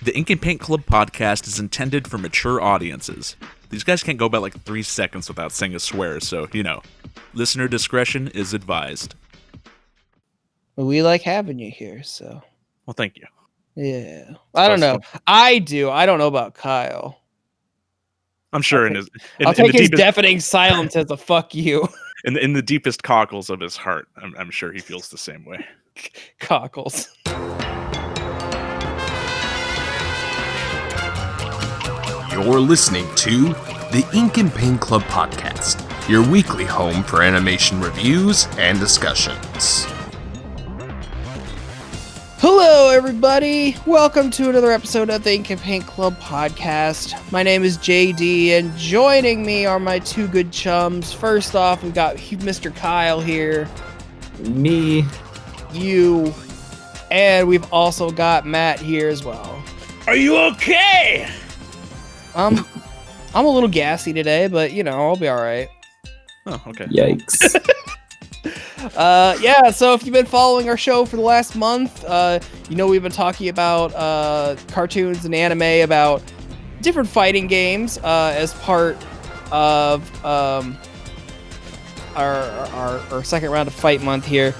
The Ink and Paint Club podcast is intended for mature audiences. These guys can't go about like 3 seconds without saying a swear, so, listener discretion is advised. We like having you here, so. Well, thank you. Yeah. I don't know. I do. I don't know about Kyle. I'm sure I'll take his deafening silence as a fuck you. In the deepest cockles of his heart, I'm sure he feels the same way. Cockles. You're listening to the Ink and Paint Club podcast, your weekly home for animation reviews and discussions. Hello, everybody. Welcome to another episode of the Ink and Paint Club podcast. My name is JD, and joining me are my two good chums. First off, we've got Mr. Kyle here. Me. You. And we've also got Matt here as well. Are you okay? I'm a little gassy today, but I'll be all right. Oh, okay. Yikes. So if you've been following our show for the last month, we've been talking about cartoons and anime about different fighting games as part of our second round of Fight Month here.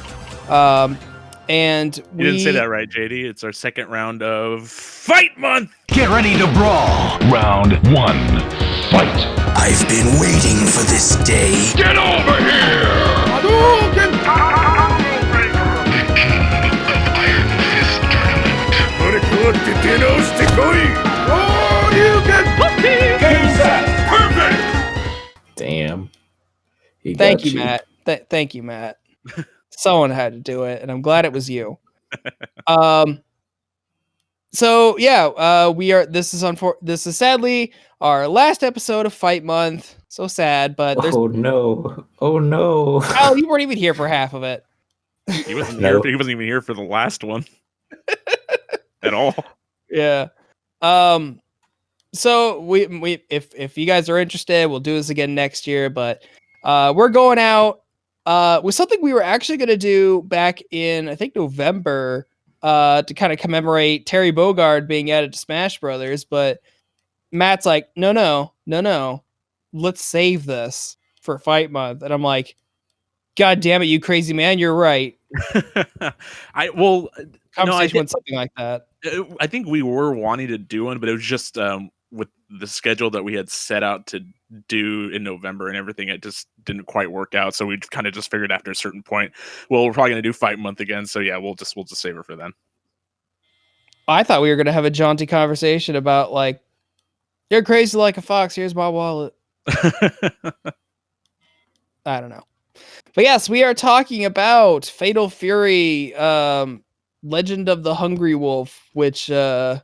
And you didn't say that right, JD. It's our second round of Fight Month! Get ready to brawl! Round 1. Fight! I've been waiting for this day. Get over here! Hadouken! Iron Fist Tournament. Game set! Perfect! Damn. Thank you, Matt. Thank you, Matt. Someone had to do it, and I'm glad it was you. This is sadly our last episode of Fight Month. So sad, but there's... Oh no. Kyle, you weren't even here for half of it. He wasn't here. He wasn't even here for the last one. At all. Yeah. So we if you guys are interested, we'll do this again next year, but we're going out with something we were actually going to do back in, I think, November, to kind of commemorate Terry Bogard being added to Smash Brothers. But Matt's like, no, let's save this for Fight Month. And I'm like, God damn it, you crazy man, you're right. Conversation went something like that. I think we were wanting to do one, but it was just with the schedule that we had set out to do in November and everything, it just didn't quite work out. So we kind of just figured after a certain point, well, we're probably going to do Fight Month again. So yeah, we'll just save it for then. I thought we were going to have a jaunty conversation about like, you're crazy like a fox. Here's my wallet. I don't know. But yes, we are talking about Fatal Fury, Legend of the Hungry Wolf, which I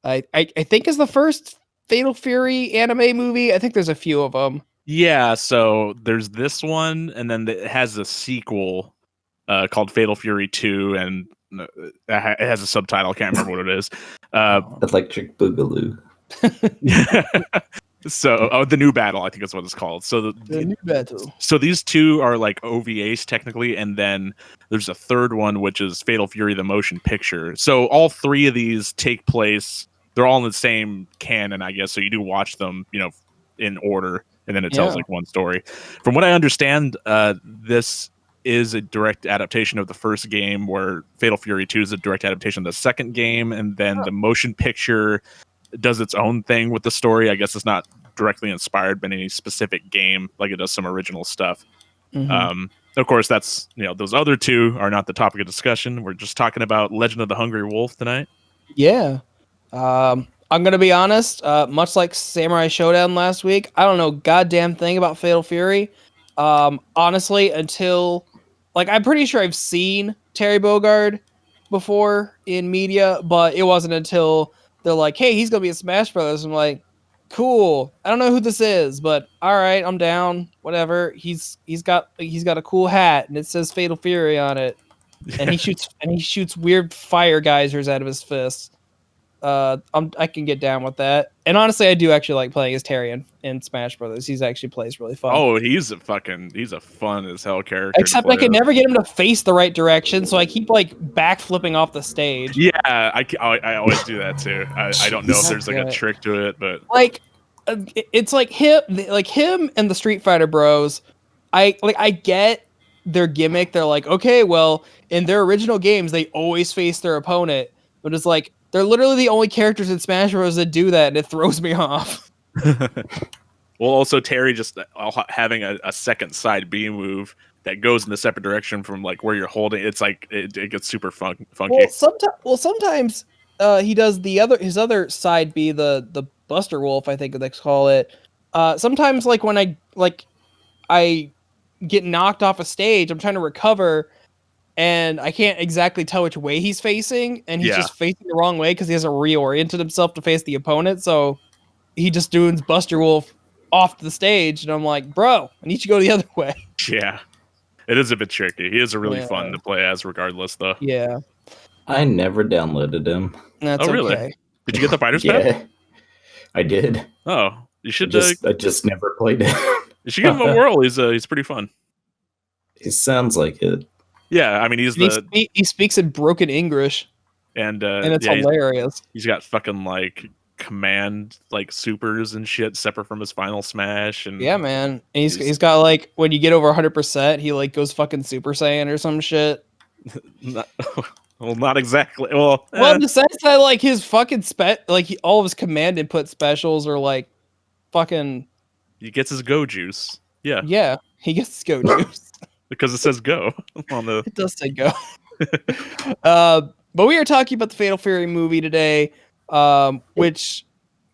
think is the first Fatal Fury anime movie. I think there's a few of them. Yeah, so there's this one, and then it has a sequel called Fatal Fury 2, and it has a subtitle. I can't remember what it is. Electric Boogaloo. So, the New Battle, I think is what it's called. So the New Battle. So these two are like OVAs technically, and then there's a third one, which is Fatal Fury: The Motion Picture. So all three of these take place. They're all in the same canon, I guess. So you do watch them, in order, and then it tells like one story. From what I understand, this is a direct adaptation of the first game, where Fatal Fury 2 is a direct adaptation of the second game, and then the motion picture does its own thing with the story. I guess it's not directly inspired by any specific game like it does some original stuff. Mm-hmm. Of course, that's those other two are not the topic of discussion. We're just talking about Legend of the Hungry Wolf tonight. Yeah. I'm gonna be honest, much like Samurai Shodown last week, I don't know goddamn thing about Fatal Fury. Honestly, until I'm pretty sure I've seen Terry Bogard before in media, but it wasn't until they're like, hey, he's gonna be in Smash Brothers. I'm like, cool. I don't know who this is, but all right, I'm down. Whatever. He's got a cool hat and it says Fatal Fury on it, and he shoots weird fire geysers out of his fists. I can get down with that. And honestly, I do actually like playing as Terry in Smash Brothers. He's actually plays really fun. Oh, he's a fun as hell character. Except I can never get him to face the right direction, so I keep like backflipping off the stage. Yeah, I always do that too. I don't know if there's like a trick to it, but like it's like him and the Street Fighter Bros. I get their gimmick. They're like, okay, well, in their original games, they always face their opponent, but it's like they're literally the only characters in Smash Bros. That do that, and it throws me off. Well, also Terry just having a second side B move that goes in the separate direction from like where you're holding. It's like it gets super funky. Sometimes he does his other side B, the Buster Wolf, I think they call it. Sometimes like when I get knocked off a stage, I'm trying to recover, and I can't exactly tell which way he's facing, and he's just facing the wrong way because he hasn't reoriented himself to face the opponent. So he just doing Buster Wolf off the stage, and I'm like, bro, I need you to go the other way. Yeah, it is a bit tricky. He is a really fun to play as, regardless, though. Yeah, I never downloaded him. That's really? Okay. Did you get the fighter's pad? Yeah, I did. Oh, you should. I just never played it. You should give him a whirl. He's pretty fun. It sounds like it. Yeah, I mean he speaks in broken English, and it's hilarious. He's got fucking like command like supers and shit separate from his final smash, and yeah, man. And he's got like when you get over 100%, he like goes fucking Super Saiyan or some shit. Not exactly. Well, in the sense that like his fucking all of his command input specials are like fucking. He gets his go juice. Yeah. Yeah, he gets his go juice. Because it says go on the. It does say go. But we are talking about the Fatal Fury movie today, which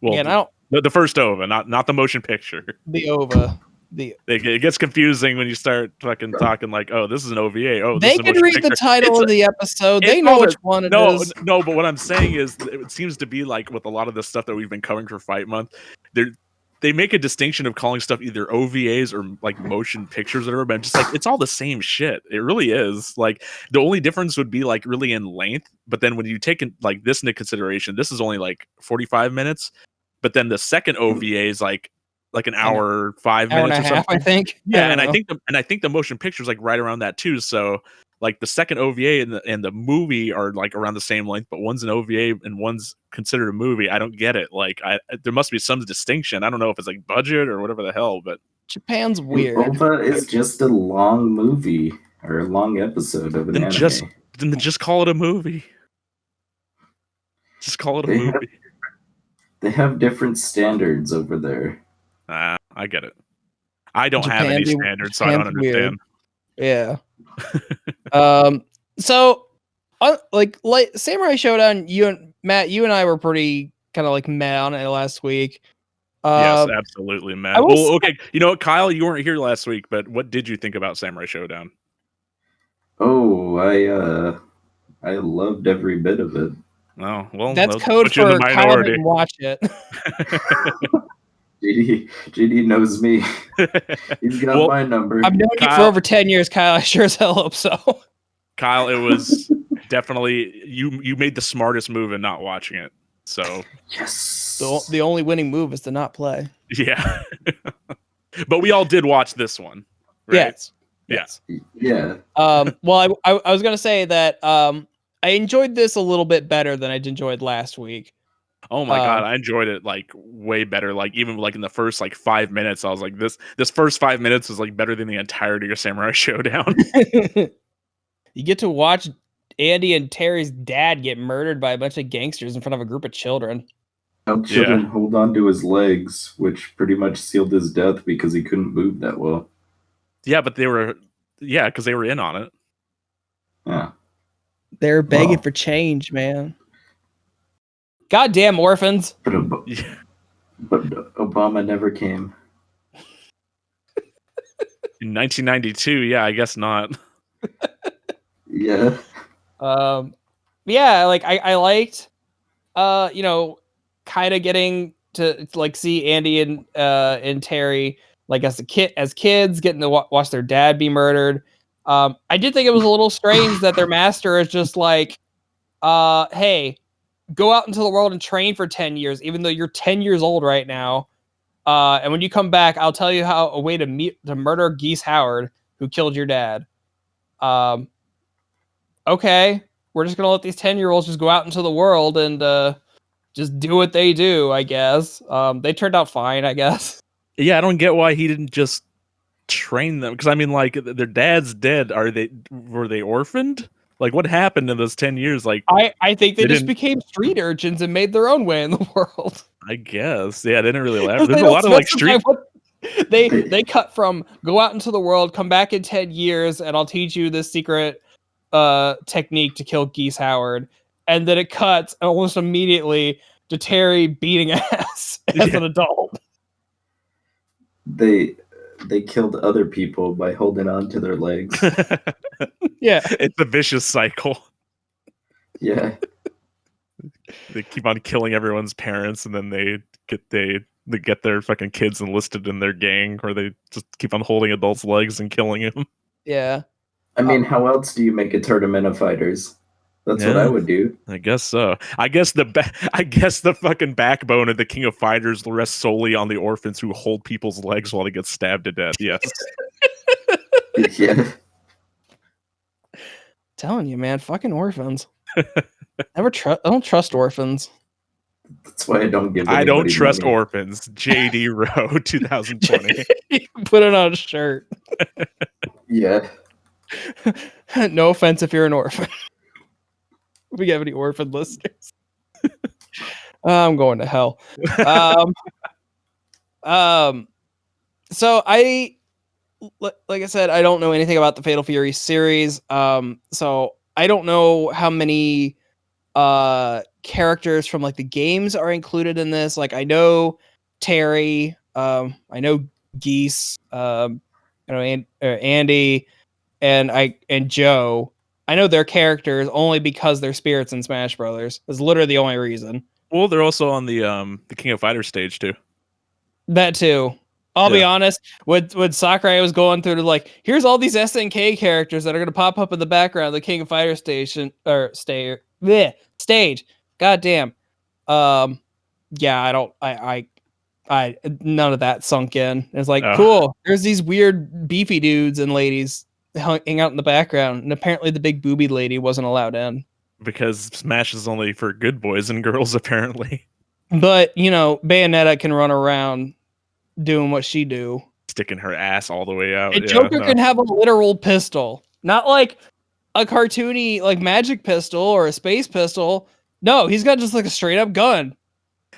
again, the first OVA, not the motion picture. The OVA. It gets confusing when you start fucking talking like, oh, this is an OVA. Oh, they can read the title of the episode. They know which one it is. No, but what I'm saying is, it seems to be like with a lot of the stuff that we've been covering for Fight Month, they make a distinction of calling stuff either OVAs or like motion pictures or whatever, but I'm just like, it's all the same shit. It really is. Like the only difference would be like really in length, but then when you take like this into consideration, this is only like 45 minutes, but then the second OVA is like an hour, 5 minutes or something. I think. Yeah, and I think the motion picture is like right around that too. So like the second OVA and the movie are like around the same length, but one's an OVA and one's considered a movie. I don't get it. Like there must be some distinction. I don't know if it's like budget or whatever the hell, but Japan's weird. OVA is just a long movie or a long episode of an anime. Just call it a movie. Just call it a movie. They have different standards over there. I get it. I don't have any standards, so I don't understand. Weird. Yeah. So, like Samurai Shodown, you and I were pretty kind of like mad on it last week. Yes, absolutely mad. Well, okay, you know what, Kyle, you weren't here last week, but what did you think about Samurai Shodown? Oh, I loved every bit of it. Oh, well, that's code for Kyle didn't watch it. GD knows me. He's got my number. I've known you for over 10 years, Kyle. I sure as hell hope so. Kyle, it was definitely you made the smartest move in not watching it. So yes, the only winning move is to not play. Yeah, but we all did watch this one, right? Yes. Yeah. Well, I was gonna say that I enjoyed this a little bit better than I enjoyed last week. Oh my god, I enjoyed it like way better. Like even like in the first like 5 minutes, I was like, this first 5 minutes was like better than the entirety of Samurai Shodown. You get to watch Andy and Terry's dad get murdered by a bunch of gangsters in front of a group of children. Helped children hold on to his legs, which pretty much sealed his death because he couldn't move that well. Yeah, but because they were in on it. Yeah. They're begging for change, man. Goddamn orphans. But Obama never came. In 1992, yeah, I guess not. Yeah. Yeah, like I liked kind of getting to like see Andy and Terry like as kids getting to watch their dad be murdered. I did think it was a little strange that their master is just like, hey, go out into the world and train for 10 years, even though you're 10 years old right now. And when you come back, I'll tell you a way to murder Geese Howard, who killed your dad. Okay, we're just gonna let these 10-year-olds just go out into the world and just do what they do, I guess. They turned out fine, I guess. Yeah, I don't get why he didn't just train them, because I mean, like, their dad's dead. Were they orphaned? Like, what happened in those 10 years? Like, I think they just became street urchins and made their own way in the world. I guess. Yeah, they didn't really elaborate. There's They a lot of like specify street. They cut from go out into the world, come back in 10 years, and I'll teach you this secret technique to kill Geese Howard. And then it cuts almost immediately to Terry beating ass as an adult. They killed other people by holding on to their legs. Yeah. It's a vicious cycle. Yeah. They keep on killing everyone's parents, and then they get their fucking kids enlisted in their gang, or they just keep on holding adults' legs and killing them. Yeah. I mean, how else do you make a tournament of fighters? That's what I would do. I guess so. I guess the fucking backbone of the King of Fighters rests solely on the orphans who hold people's legs while they get stabbed to death. Yes. Yeah. Telling you, man, fucking orphans. I don't trust orphans. That's why I don't give. I don't anybody trust money. orphans. JD Rowe, 2020. Put it on a shirt. Yeah. No offense if you're an orphan. If we have any orphan listeners. I'm going to hell. So like I said, I don't know anything about the Fatal Fury series. So I don't know how many characters from like the games are included in this. Like I know Terry, I know Geese, Andy, and Joe. I know their characters only because they're spirits in Smash Brothers. That's literally the only reason. Well, they're also on the King of Fighters stage too. That too. I'll be honest. When Sakurai was going through to like, here's all these SNK characters that are gonna pop up in the background of the King of Fighters stage. God damn. Yeah, I none of that sunk in. It's like, cool. There's these weird beefy dudes and ladies hang out in the background, and apparently the big booby lady wasn't allowed in because Smash is only for good boys and girls, apparently. But Bayonetta can run around doing what she do, sticking her ass all the way out. And Joker can have a literal pistol, not like a cartoony like magic pistol or a space pistol. No, he's got just like a straight up gun.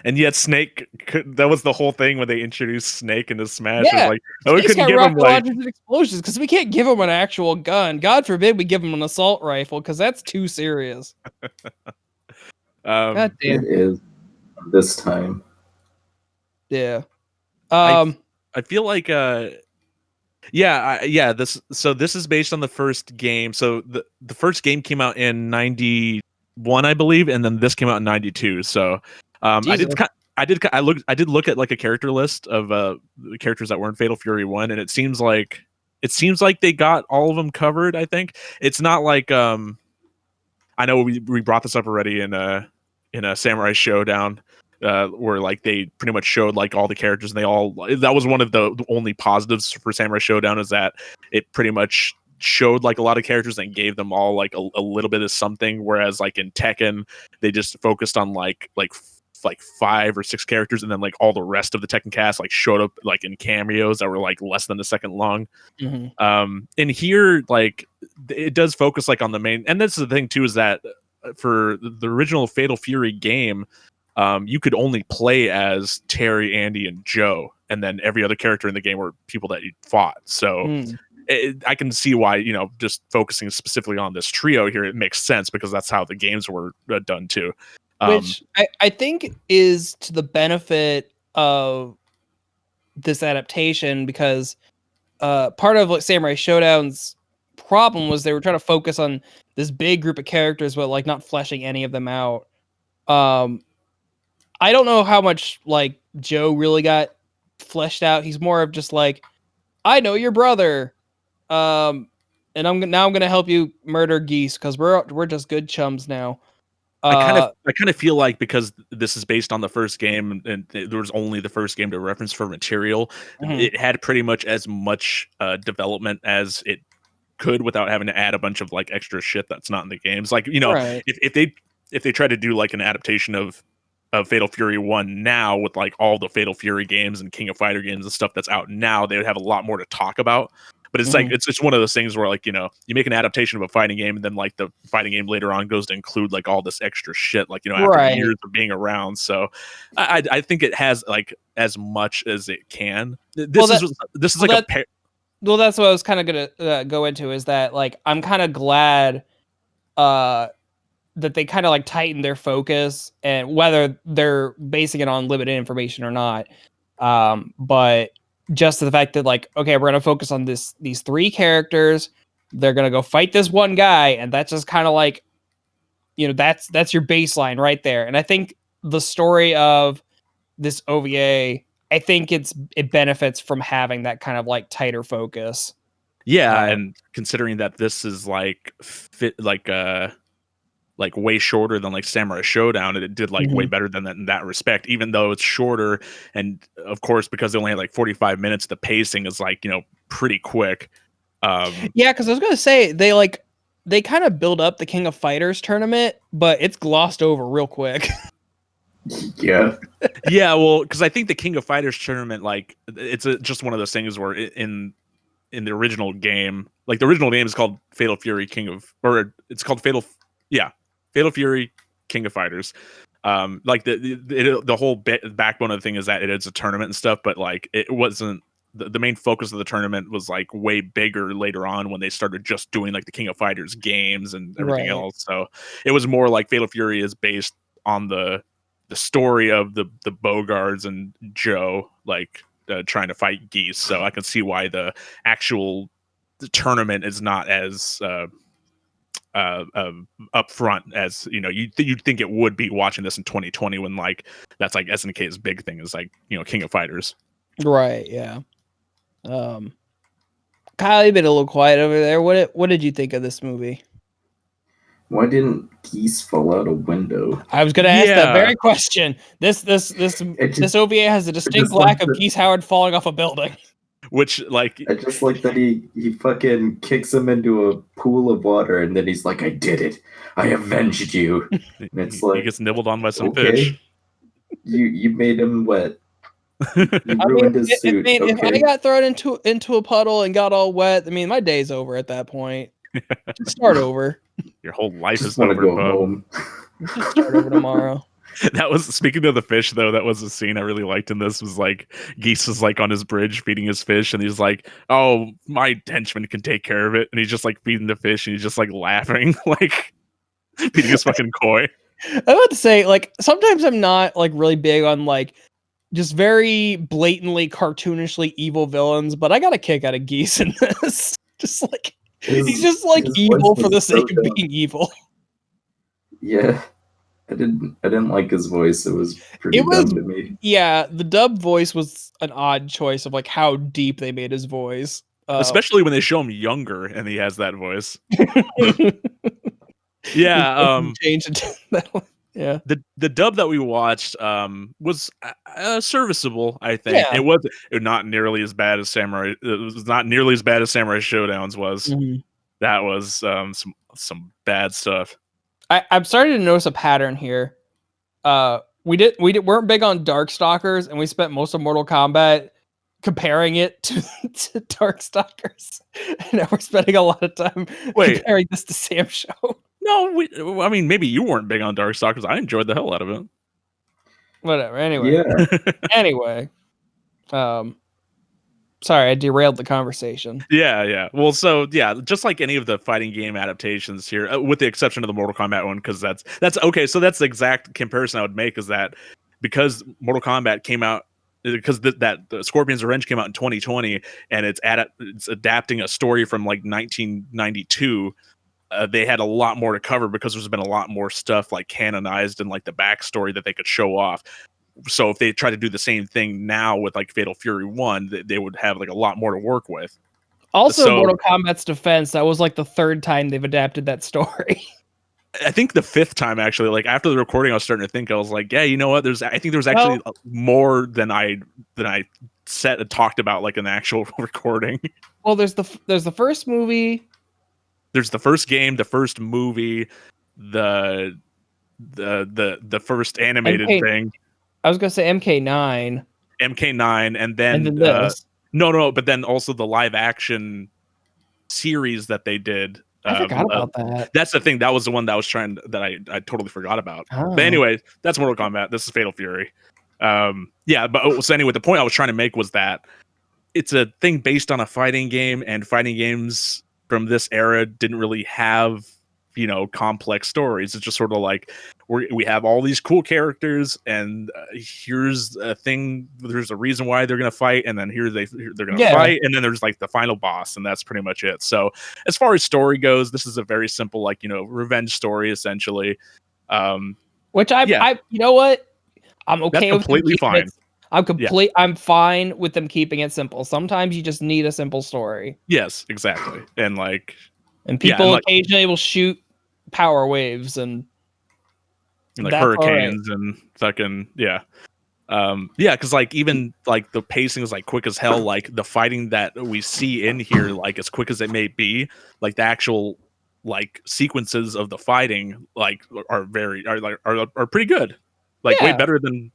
And yet Snake, that was the whole thing when they introduced Snake into Smash. Yeah, like, we couldn't give him like and explosions because we can't give him an actual gun. God forbid we give him an assault rifle because that's too serious. God damn. It is this time. Yeah. I feel like this is based on the first game. So the first game came out in 91, I believe, and then this came out in 92. So I did look at like a character list of the characters that were in Fatal Fury 1, and it seems like they got all of them covered. I think it's not like I know we brought this up already in a Samurai Shodown. Where like they pretty much showed like all the characters, and that was one of the only positives for Samurai Shodown, is that it pretty much showed like a lot of characters and gave them all like a little bit of something, whereas like in Tekken they just focused on like 5 or 6 characters, and then like all the rest of the Tekken cast like showed up like in cameos that were like less than a second long. And here like it does focus like on the main, and that's the thing too, is that for the original Fatal Fury game, you could only play as Terry, Andy, and Joe, and then every other character in the game were people that you fought. So I can see why, just focusing specifically on this trio here, it makes sense because that's how the games were done too. Which I think is to the benefit of this adaptation, because part of like Samurai Shodown's problem was they were trying to focus on this big group of characters, but like not fleshing any of them out. I don't know how much like Joe really got fleshed out. He's more of just like, I know your brother, and I'm gonna help you murder Geese because we're just good chums now. I kind of feel like because this is based on the first game and there was only the first game to reference for material, it had pretty much as much development as it could without having to add a bunch of like extra shit that's not in the games. Like, you know, Right. if they try to do like an adaptation of Fatal Fury 1 now with like all the Fatal Fury games and King of Fighter games and stuff that's out now, they would have a lot more to talk about. But it's like it's one of those things where like, you know, you make an adaptation of a fighting game and then like the fighting game later on goes to include like all this extra shit, like, you know, after years of being around. So I think it has like as much as it can. This is like a well, that's what I was kind of gonna go into, is that like I'm kind of glad that they kind of like tighten their focus, and whether they're basing it on limited information or not. But just the fact that like, okay, we're gonna focus on these 3 characters. They're gonna go fight this one guy, and that's just kind of like, you know, that's your baseline right there. And I think the story of this OVA, I think it benefits from having that kind of like tighter focus. Yeah, and considering that this is like like way shorter than like Samurai Shodown, and it did like way better than that in that respect, even though it's shorter. And of course, because they only had like 45 minutes, the pacing is like, you know, pretty quick. Yeah, because I was gonna say they kind of build up the King of Fighters tournament, but it's glossed over real quick. Yeah. Yeah, well, because I think the King of Fighters tournament, like, it's just one of those things where in the original game, like the original game is called Fatal Fury it's called Fatal Fury King of Fighters. Like the whole backbone of the thing is that it is a tournament and stuff, but like it wasn't the main focus of the tournament was like way bigger later on when they started just doing like the King of Fighters games and everything else. So it was more like Fatal Fury is based on the story of the Bogards and Joe like trying to fight Geese. So I can see why the tournament is not as upfront as, you know, you'd think it would be watching this in 2020 when like that's like SNK's big thing is like, you know, King of Fighters. Right. Yeah. Kyle, you've been a little quiet over there. What did you think of this movie? Why didn't geese fall out a window? I was going to ask that very question. This OVA has a distinct lack of Geese Howard falling off a building. Which, like, I just like that he fucking kicks him into a pool of water, and then he's like, "I did it! I avenged you!" And it's like, he gets nibbled on by some fish. You made him wet. You ruined his suit. If I got thrown into a puddle and got all wet, I mean, my day's over at that point. Just start over. Your whole life just is over. Go home. Just start over tomorrow. That was, speaking of the fish, though, that was a scene I really liked in this. Was like Geese is like on his bridge feeding his fish, and he's like, "Oh, my henchman can take care of it," and he's just like feeding the fish, and he's just like laughing, like feeding his fucking koi. I'm about to say, like, sometimes I'm not like really big on like just very blatantly cartoonishly evil villains, but I got a kick out of Geese in this. Just like he's just like evil for the sake of being evil. Yeah. I didn't like his voice. It was pretty dumb to me. Yeah, the dub voice was an odd choice of like how deep they made his voice. Especially when they show him younger and he has that voice. Yeah, changed it to that one. Yeah. The dub that we watched was serviceable, I think. Yeah. It was not nearly as bad as Samurai. It was not nearly as bad as Samurai Showdown's was. Mm-hmm. That was some bad stuff. I'm starting to notice a pattern here. We weren't big on Darkstalkers, and we spent most of Mortal Kombat comparing it to Darkstalkers. And now we're spending a lot of time comparing this to Sam's show. No, I mean, maybe you weren't big on Darkstalkers. I enjoyed the hell out of it. Whatever. Anyway. Yeah. Anyway. Sorry, I derailed the conversation. Yeah. Well, so yeah, just like any of the fighting game adaptations here, with the exception of the Mortal Kombat one, because that's okay. So that's the exact comparison I would make, is that because Mortal Kombat came out, because the Scorpion's Revenge came out in 2020, and it's adapting a story from like 1992. They had a lot more to cover because there's been a lot more stuff like canonized and like the backstory that they could show off. So if they try to do the same thing now with like Fatal Fury 1, they would have like a lot more to work with. Also, Mortal Kombat's defense, that was like the third time they've adapted that story. I think the fifth time actually, like after the recording, I was starting to think, I was like, yeah, you know what? I think there's actually more than I talked about like in the actual recording. Well, there's the first movie. There's the first game, the first movie, the first animated thing. I was gonna say MK9, and then this. No, but then also the live action series that they did. I forgot about that. That's the thing. That was the one that I totally forgot about. Oh. But anyway, that's Mortal Kombat. This is Fatal Fury. So anyway, the point I was trying to make was that it's a thing based on a fighting game, and fighting games from this era didn't really have, complex stories. It's just sort of like we have all these cool characters, and here's a thing. There's a reason why they're gonna fight, and then they're gonna fight, and then there's like the final boss, and that's pretty much it. So as far as story goes, this is a very simple, like revenge story essentially. Which I you know what? I'm okay that's with completely fine. I'm fine with them keeping it simple. Sometimes you just need a simple story. Yes, exactly. And people occasionally will shoot power waves and hurricanes and fucking because like even like the pacing is like quick as hell. Like the fighting that we see in here, like as quick as it may be, like the actual like sequences of the fighting like are pretty good. Like way better than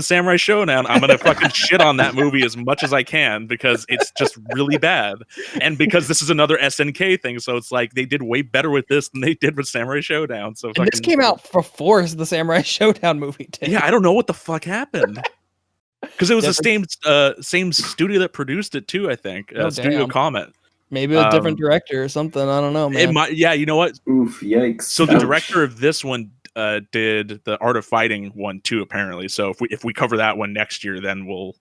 Samurai Shodown. I'm gonna fucking shit on that movie as much as I can because it's just really bad, and because this is another SNK thing, so it's like they did way better with this than they did with Samurai Shodown. So this came out before the Samurai Shodown movie did. Yeah, I don't know what the fuck happened because it was the same studio that produced it too. I think Studio Comet. Maybe a different director or something. I don't know, man. It might. Yeah, you know what? Oof! Yikes! So the director of this one did the Art of Fighting one too, apparently. So if we cover that one next year, then we'll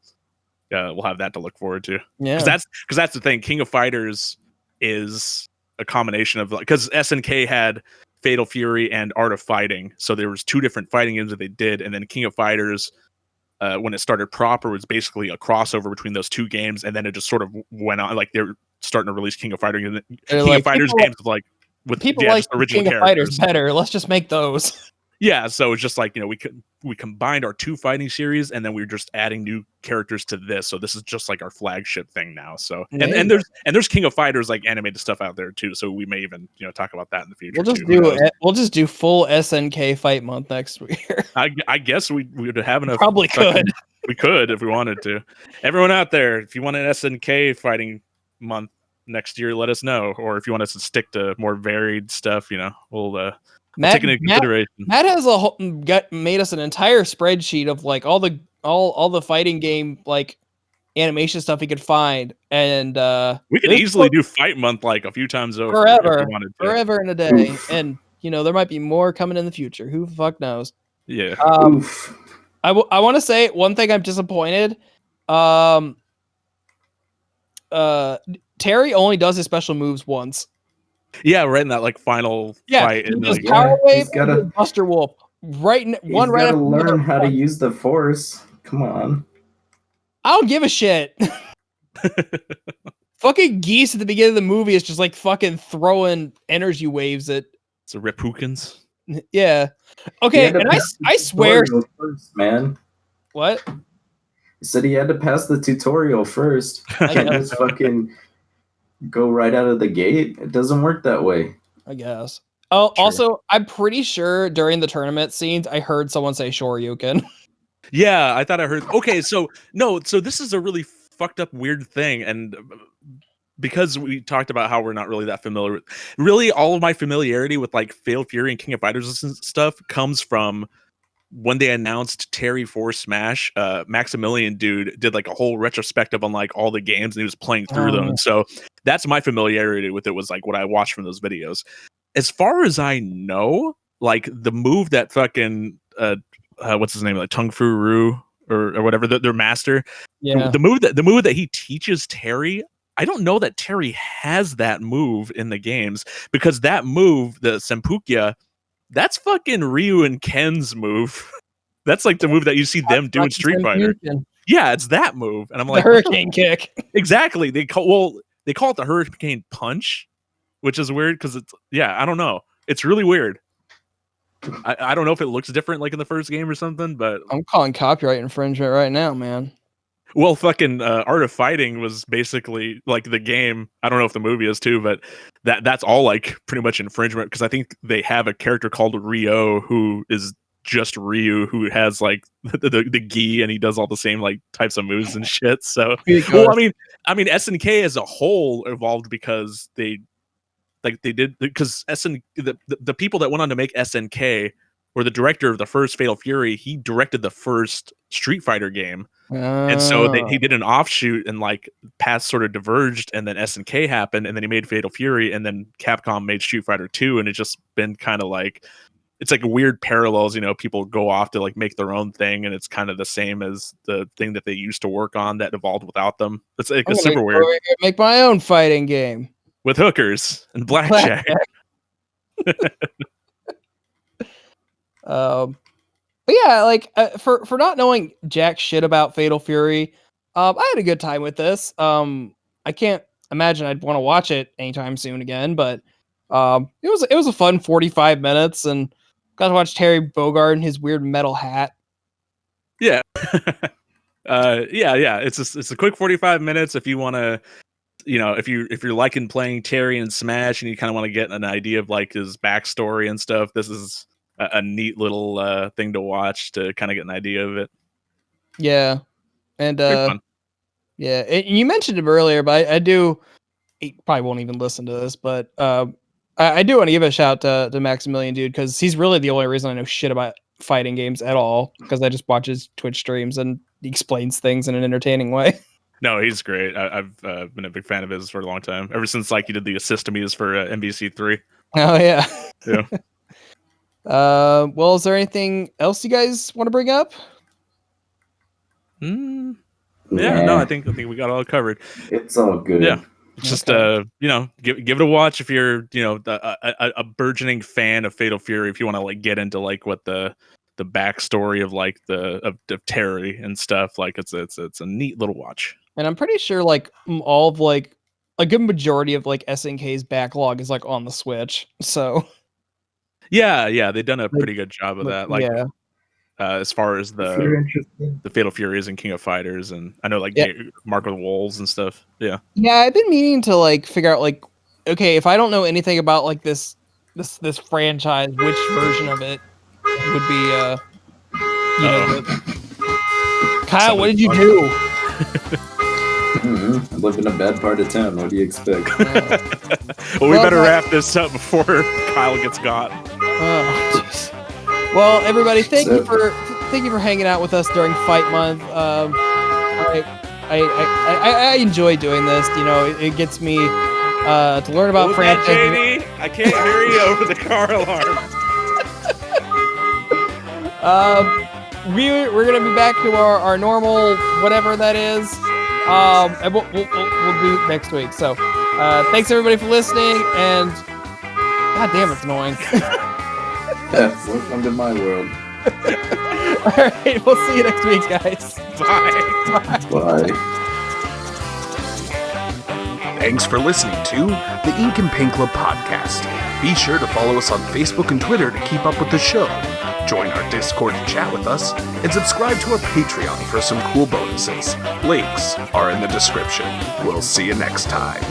have that to look forward to. Yeah, because that's the thing. King of Fighters is a combination of because SNK had Fatal Fury and Art of Fighting, so there was two different fighting games that they did, and then King of Fighters, when it started proper, was basically a crossover between those two games, and then it just sort of went on like they're starting to release King of Fighters and King of Fighters games with people like original King of Fighters better. Let's just make those. Yeah, so it's just like we combined our two fighting series, and then we're just adding new characters to this. So this is just like our flagship thing now. So and there's King of Fighters like animated stuff out there too. So we may even talk about that in the future. We'll just do full SNK fight month next year. I guess we would have enough. Probably could. We could if we wanted to. Everyone out there, if you want an SNK fighting month next year, let us know. Or if you want us to stick to more varied stuff, we'll take it into consideration. Matt has made us an entire spreadsheet of like all the fighting game like animation stuff he could find, and we could easily do fight month like a few times over forever in a day. And there might be more coming in the future. Who the fuck knows? Yeah. I want to say one thing. I'm disappointed. Terry only does his special moves once. Yeah, right in that like final fight. He does Power Wave and Buster Wolf. Right gotta learn how to use the Force. Come on. I don't give a shit. Fucking Geese at the beginning of the movie is just like fucking throwing energy waves at. It's a Repukins. Yeah. Okay, and I swear. First, man. What? He said he had to pass the tutorial first. Can't just fucking go right out of the gate. It doesn't work that way. I guess. Oh, true. Also, I'm pretty sure during the tournament scenes, I heard someone say Shoryuken. Yeah, I thought I heard. Okay, so this is a really fucked up weird thing, and because we talked about how we're not really that familiar with, really all of my familiarity with like Fatal Fury and King of Fighters and stuff comes from when they announced Terry for Smash. Maximilian Dood did like a whole retrospective on like all the games, and he was playing through them, and so that's my familiarity with it, was like what I watched from those videos. As far as I know, like the move that fucking what's his name, like Tung Fu Ru or whatever, their master, the move that he teaches Terry, I don't know that Terry has that move in the games, because that move, the Senpukya, that's fucking Ryu and Ken's move. That's like the move that you see them do in Street Fighter. Yeah, it's that move, and I'm like, the Hurricane Kick. Exactly. They call it the Hurricane Punch, which is weird because it's I don't know. It's really weird. I don't know if it looks different like in the first game or something, but I'm calling copyright infringement right now, man. well, fucking Art of Fighting was basically like the game. I don't know if the movie is too, but that's all like pretty much infringement because I think they have a character called Ryo who is just Ryu who has like the gi and he does all the same like types of moves and shit. So well, I mean SNK as a whole evolved because they did because the people that went on to make SNK or the director of the first Fatal Fury, he directed the first Street Fighter game. And so he did an offshoot and like paths sort of diverged and then SNK happened and then he made Fatal Fury and then Capcom made Street Fighter 2 and it's just been kind of like it's like weird parallels, you know, people go off to like make their own thing and it's kind of the same as the thing that they used to work on that evolved without them. It's like it's super weird. Make my own fighting game with hookers and blackjack. But yeah, like for not knowing jack shit about Fatal Fury, I had a good time with this. I can't imagine I'd want to watch it anytime soon again, but it was a fun 45 minutes and got to watch Terry Bogard in his weird metal hat. Yeah. Yeah. It's a quick 45 minutes if you want to, you know, if you're liking playing Terry and Smash and you kind of want to get an idea of like his backstory and stuff. This is a neat little thing to watch to kind of get an idea of it. Yeah. And yeah, and you mentioned him earlier, but I do. He probably won't even listen to this, but I do want to give a shout to Maximilian Dood because he's really the only reason I know shit about fighting games at all because I just watch his Twitch streams and he explains things in an entertaining way. No, he's great. I've been a big fan of his for a long time. Ever since like he did the Assistomies for MBC3. Oh yeah. Yeah. Well, is there anything else you guys want to bring up? Yeah, no, I think we got all covered. It's all good. Yeah. Just you know, give it a watch if you're, you know, a burgeoning fan of Fatal Fury. If you want to like get into like what the backstory of like of Terry and stuff, like it's a neat little watch. And I'm pretty sure like all of like a good majority of like SNK's backlog is like on the Switch. So yeah, they've done a pretty good job of that. Like yeah. As far as the Fatal Furies and King of Fighters, and I know like Mark of the Wolves and stuff. Yeah, I've been meaning to like figure out like, okay, if I don't know anything about like this franchise, which version of it would be you know, Kyle, what did you do? I live in a bad part of town. What do you expect? Well, we better wrap this up before Kyle gets got. Oh, jeez. Well, everybody, thank you for hanging out with us during Fight Month. I enjoy doing this. You know, it gets me to learn about franchises. I can't hear you over the car alarm. We're gonna be back to our normal whatever that is. And we'll do next week. So, thanks everybody for listening. And god damn, it's annoying. Yeah, welcome to my world. All right, we'll see you next week, guys. Bye. Thanks for listening to the Ink and Paint Club podcast. Be sure to follow us on Facebook and Twitter to keep up with the show. Join our Discord to chat with us, and subscribe to our Patreon for some cool bonuses. Links are in the description. We'll see you next time.